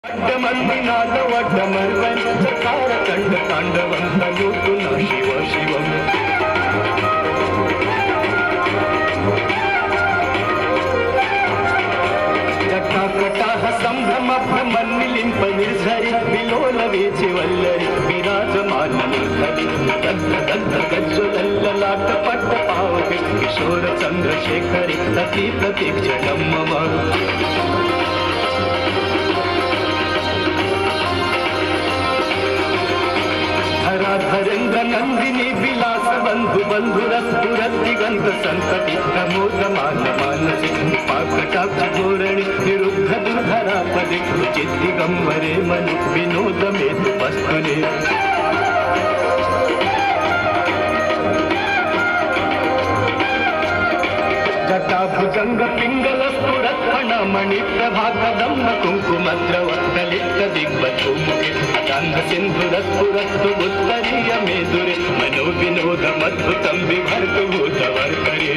अड्डमन्निनाद वड्डमर्वञ्चकार ताण्डवन्तलूतुन शिव शिवम् जटाकटाः सम्भ्रमभ्रमन्निलिम्प निर्झरि विलोलवीचि वल्लरि विराजमानमुद्धरि दग्धगज्ज्वलल्ललाटपट्टपावके किशोर चन्द्रशेखरि प्रतीक्षणं मम धरेन्द्र नंदिनी विलास बंधु बंधुरस्फुरद्दिगंत संतति प्रमोदमान मानसी पाकटाक्ष धोरणी निरुद्ध दुर्धरापदे चिद्दिगंबरे मनु विनोद मेतु वस्तुने जटाभुजंग पिंगल स्फुरत्फण मणि प्रभाकदम्ब कुंकुमद्रवत्तलिप्त दिग्बतुमुखे अतांध सिंधुरस्फुरस्तु उत्तरीय मेदुरे मनो विनोदमद्भुतं विभर्तु भूतवर्करे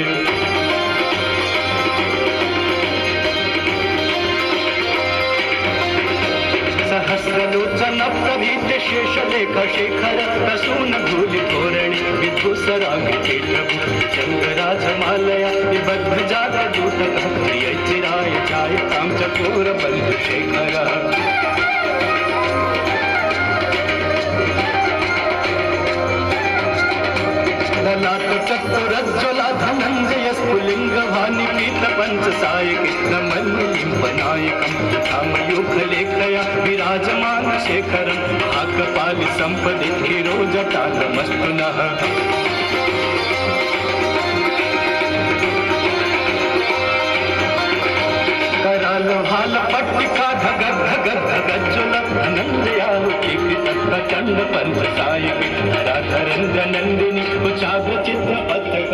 सहस्रलोचन प्रभीत शेषलेख शेखर प्रसून धूलि धोरणी विधुसरांगिते प्रभु चंद्रराजमालया निबद्ध जातदूतः प्रिय चिराय छायतां चकोर बंधु शेखर ललाट चतुरज्ज्वला धनञ्जय स्फुलिंग भानि पीत पंच साय कृष्ण मल्लिम्पनायकं धामयोगलेखया विराजमान शेखरं भागपालि संपदि धीरो जटालमस्तु नः कराल भाल पट्टिका धगद धगद धगज्ज्वल धनञ्जयाहुति प्रचंड पंच साय धरेन्द्र नंदिनी कुचाग्र चित्र पत्रक